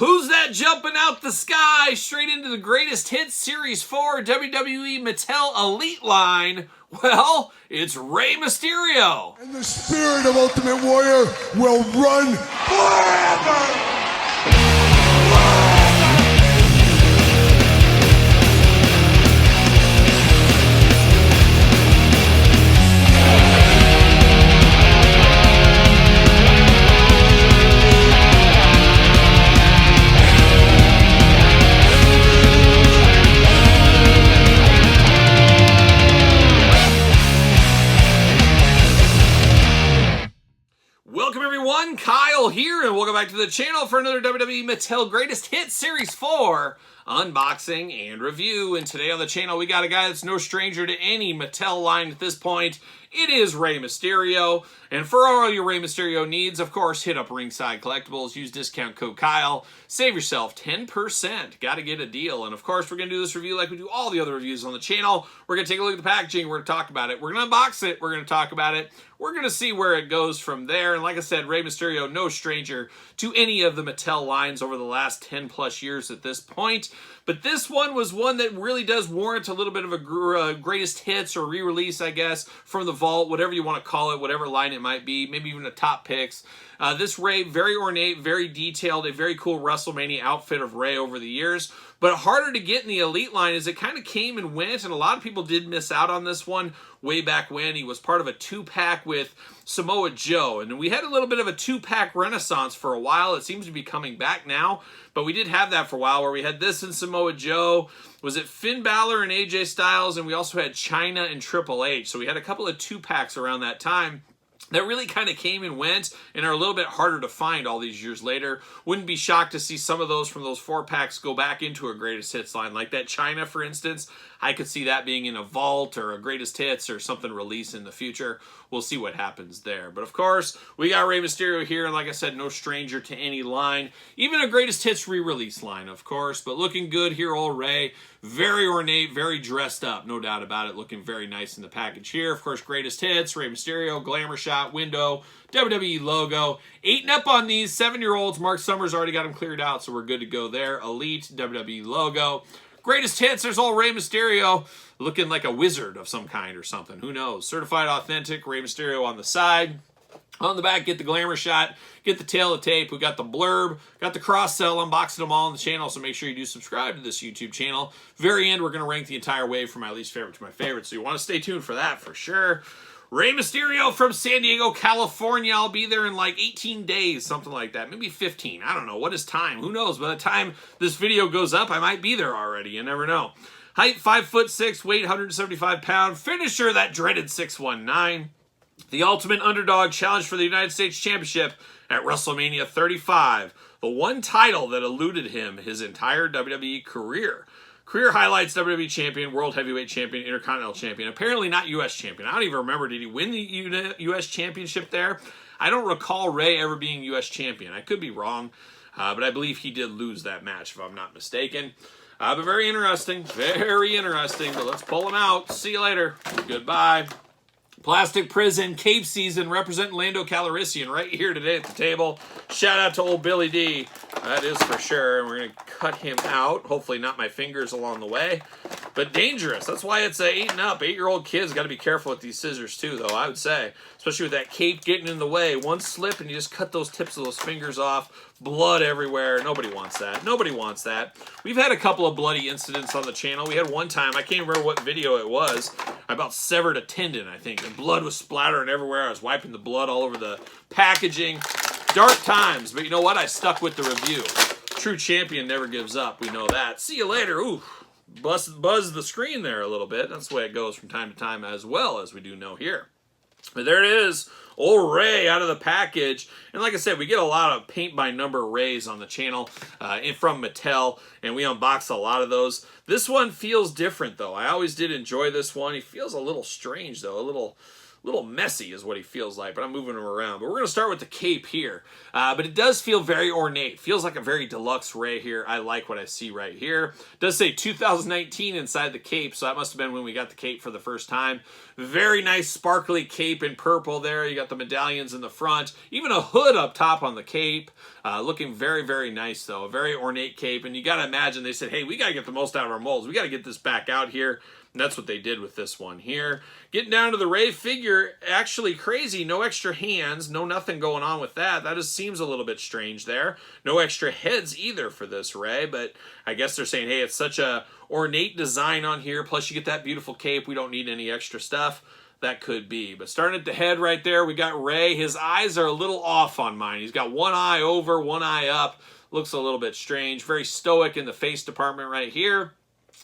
Who's that jumping out the sky straight into the Greatest Hits Series 4 WWE Mattel Elite line? Well, it's Rey Mysterio. And the spirit of Ultimate Warrior will run forever! Welcome everyone, Kyle here, and welcome back to the channel for another WWE Mattel Greatest Hits Series 4 unboxing and review. And today on the channel we got a guy that's no stranger to any Mattel line at this point. It is Rey Mysterio, and for all your Rey Mysterio needs, of course, hit up Ringside Collectibles, use discount code Kyle, save yourself 10%. Gotta get a deal. And of course, we're gonna do this review like we do all the other reviews on the channel. We're gonna take a look at the packaging, we're gonna talk about it, we're gonna unbox it, we're gonna talk about it, we're gonna see where it goes from there. And like I said, Rey Mysterio, no stranger to any of the Mattel lines over the last 10 plus years at this point. But this one was one that really does warrant a little bit of a greatest hits or re-release, I guess, from the vault, whatever you want to call it, whatever line it might be, maybe even a top picks. This Rey, very ornate, very detailed, a very cool WrestleMania outfit of Rey over the years. But harder to get in the Elite line is it kind of came and went, and a lot of people did miss out on this one way back when. He was part of a two-pack with Samoa Joe, and we had a little bit of a two-pack renaissance for a while. It seems to be coming back now, but we did have that for a while where we had this and Samoa Joe. Was it Finn Balor and AJ Styles? And we also had Chyna and Triple H. So we had a couple of two-packs around that time that really kind of came and went and are a little bit harder to find all these years later. Wouldn't be shocked to see some of those from those four-packs go back into a greatest hits line. Like that Chyna, for instance, I could see that being in a vault or a greatest hits or something released in the future. We'll see what happens there. But of course, we got Rey Mysterio here, and like I said, no stranger to any line. Even a greatest hits re-release line, of course. But looking good here, old Rey. Very ornate, very dressed up, no doubt about it. Looking very nice in the package here. Of course, greatest hits, Rey Mysterio, glamour shot, window, WWE logo. 8 and up on these, 7-year-olds. Mark Summers already got them cleared out, so we're good to go there. Elite, WWE logo. Greatest hits, there's old Rey Mysterio looking like a wizard of some kind or something. Who knows? Certified authentic, Rey Mysterio on the side. On the back, get the glamour shot, get the tail of tape. We got the blurb, got the cross-sell, unboxing them all on the channel, so make sure you do subscribe to this YouTube channel. Very end, we're going to rank the entire wave from my least favorite to my favorite, so you want to stay tuned for that for sure. Rey Mysterio from San Diego, California. I'll be there in like 18 days, something like that. Maybe 15. I don't know. What is time? Who knows? By the time this video goes up, I might be there already. You never know. Height 5'6", weight 175 pounds. Finisher, that dreaded 619. The Ultimate Underdog challenge for the United States Championship at WrestleMania 35. The one title that eluded him his entire WWE career. Career highlights: WWE Champion, World Heavyweight Champion, Intercontinental Champion. Apparently not U.S. Champion. I don't even remember. Did he win the U.S. Championship there? I don't recall Rey ever being U.S. Champion. I could be wrong, but I believe he did lose that match if I'm not mistaken. But very interesting. Very interesting. But let's pull him out. See you later. Goodbye. Plastic Prison, Cape Season, representing Lando Calrissian right here today at the table. Shout out to old Billy D. That is for sure. And we're going to cut him out. Hopefully not my fingers along the way. But dangerous. That's why it's 8 and up. 8-year-old kids got to be careful with these scissors too, though, I would say. Especially with that cape getting in the way. One slip and you just cut those tips of those fingers off. Blood everywhere. Nobody wants that. Nobody wants that. We've had a couple of bloody incidents on the channel. We had one time, I can't remember what video it was. I about severed a tendon, I think. And blood was splattering everywhere. I was wiping the blood all over the packaging. Dark times. But you know what? I stuck with the review. True champion never gives up. We know that. See you later. Ooh. Buzz the screen there a little bit. That's the way it goes from time to time as well, as we do know here. But there it is. Old Rey out of the package. And like I said, we get a lot of paint-by-number Reys on the channel from Mattel, and we unbox a lot of those. This one feels different, though. I always did enjoy this one. He feels a little strange, though. A little messy is what he feels like, but I'm moving him around. But we're going to start with the cape here. But it does feel very ornate. Feels like a very deluxe Rey here. I like what I see right here. It does say 2019 inside the cape, so that must have been when we got the cape for the first time. Very nice sparkly cape in purple there. You got the medallions in the front. Even a hood up top on the cape. Looking very, very nice, though. A very ornate cape. And you got to imagine they said, hey, we got to get the most out of our molds. We got to get this back out here. And that's what they did with this one here. Getting down to the Rey figure, actually crazy. No extra hands, no nothing going on with that. That just seems a little bit strange there. No extra heads either for this Rey, but I guess they're saying, hey, it's such a ornate design on here, plus you get that beautiful cape. We don't need any extra stuff. That could be. But starting at the head right there, we got Rey. His eyes are a little off on mine. He's got one eye over, one eye up. Looks a little bit strange. Very stoic in the face department right here.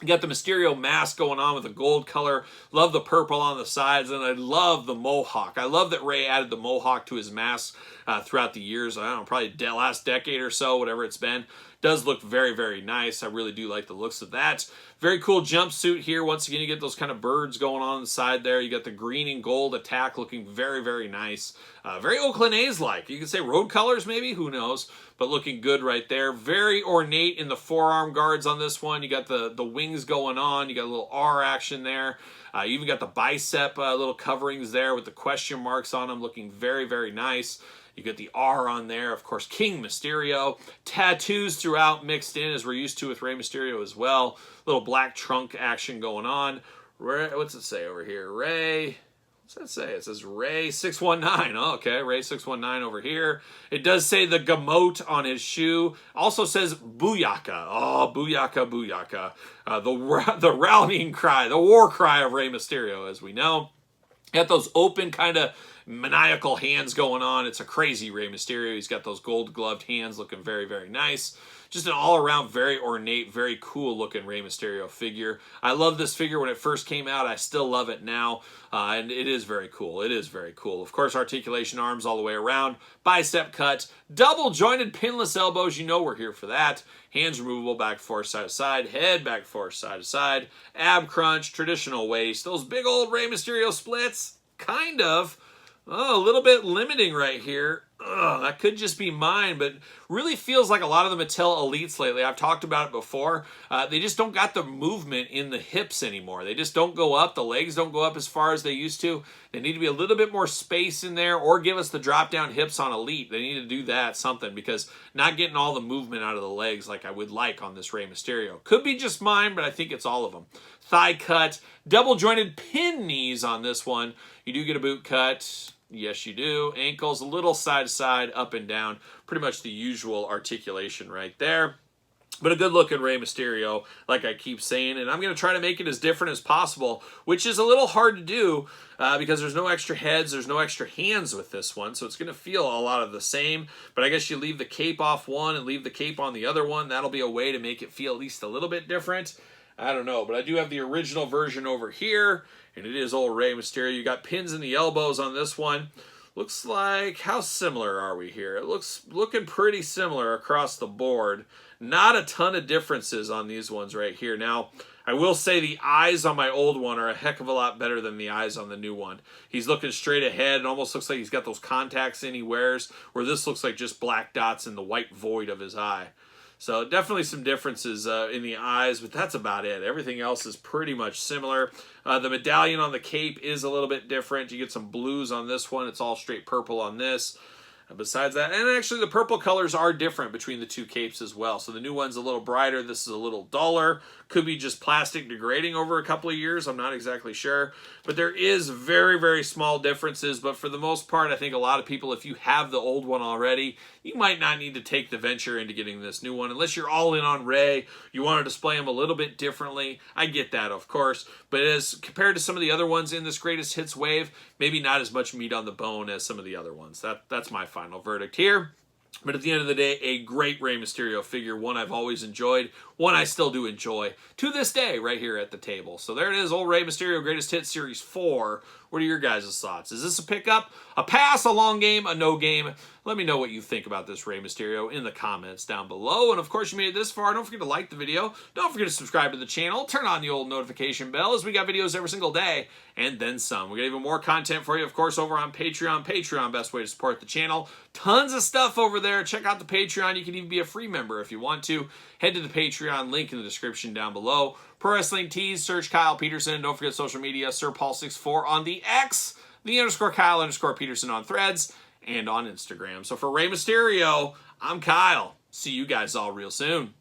You got the Mysterio mask going on with the gold color. Love the purple on the sides, and I love the mohawk. I love that Rey added the mohawk to his mask throughout the years. I don't know, probably the last decade or so, whatever it's been. Does look very, very nice. I really do like the looks of that. Very cool jumpsuit here. Once again, you get those kind of birds going on the side there. You got the green and gold attack looking very, very nice. Very Oakland-A's-like. You could say road colors maybe, who knows, but looking good right there. Very ornate in the forearm guards on this one. You got the wings going on. You got a little R action there. You even got the bicep little coverings there with the question marks on them, looking very, very nice. You get the R on there, of course, King Mysterio. Tattoos throughout mixed in, as we're used to with Rey Mysterio as well. Little black trunk action going on. What's it say over here? Rey, what's that say? It says Rey 619. Oh, okay, Rey 619 over here. It does say the Gamote on his shoe. Also says Booyaka. Oh, Booyaka, Booyaka. The rallying cry, the war cry of Rey Mysterio, as we know. Got those open kind of maniacal hands going on. It's a crazy Rey Mysterio. He's got those gold gloved hands looking very, very nice. Just an all-around very ornate, very cool looking Rey Mysterio figure. I love this figure when it first came out. I still love it now. And it is very cool. It is very cool. Of course, articulation arms all the way around. Bicep cut. Double jointed pinless elbows. You know we're here for that. Hands removable, back, forth, side to side. Head, back, forth, side to side. Ab crunch, traditional waist. Those big old Rey Mysterio splits, kind of. Oh, a little bit limiting right here. That could just be mine, but really feels like a lot of the Mattel Elites lately. I've talked about it before. They just don't got the movement in the hips anymore. They just don't go up. The legs don't go up as far as they used to. They need to be a little bit more space in there, or give us the drop-down hips on Elite. They need to do that, something, because not getting all the movement out of the legs like I would like on this Rey Mysterio. Could be just mine, but I think it's all of them. Thigh cut, double-jointed pin knees on this one. You do get a boot cut. Yes, you do. Ankles a little side to side, up and down. Pretty much the usual articulation right there. But a good looking Rey Mysterio, like I keep saying. And I'm going to try to make it as different as possible, which is a little hard to do because there's no extra heads, there's no extra hands with this one. So it's going to feel a lot of the same. But I guess you leave the cape off one and leave the cape on the other one. That'll be a way to make it feel at least a little bit different. I don't know, but I do have the original version over here, and it is old Rey Mysterio. You got pins in the elbows on this one. Looks like, how similar are we here? It looking pretty similar across the board. Not a ton of differences on these ones right here. Now, I will say the eyes on my old one are a heck of a lot better than the eyes on the new one. He's looking straight ahead. It almost looks like he's got those contacts in he wears, where this looks like just black dots in the white void of his eye. So definitely some differences in the eyes, but that's about it. Everything else is pretty much similar. The medallion on the cape is a little bit different. You get some blues on this one. It's all straight purple on this. Besides that, and actually the purple colors are different between the two capes as well. So the new one's a little brighter. This is a little duller. Could be just plastic degrading over a couple of years. I'm not exactly sure. But there is very, very small differences. But for the most part, I think a lot of people, if you have the old one already, you might not need to take the venture into getting this new one. Unless you're all in on Rey, you want to display him a little bit differently. I get that, of course. But as compared to some of the other ones in this Greatest Hits wave, maybe not as much meat on the bone as some of the other ones. That's my final verdict here. But at the end of the day, a great Rey Mysterio figure, one I've always enjoyed, one I still do enjoy to this day right here at the table. So there it is, old Rey Mysterio Greatest Hits Series 4. What are your guys' thoughts? Is this a pickup, a pass, a long game, a no game? Let me know what you think about this Rey Mysterio in the comments down below. And of course, you made it this far. Don't forget to like the video. Don't forget to subscribe to the channel. Turn on the old notification bell, as we got videos every single day and then some. We got even more content for you, of course, over on Patreon. Patreon, best way to support the channel. Tons of stuff over there. Check out the Patreon. You can even be a free member if you want to. Head to the Patreon, link in the description down below. Pro Wrestling Tees, search Kyle Peterson. Don't forget social media, SirPaul64 on the X, the _Kyle_Peterson on Threads, and on Instagram. So for Rey Mysterio, I'm Kyle. See you guys all real soon.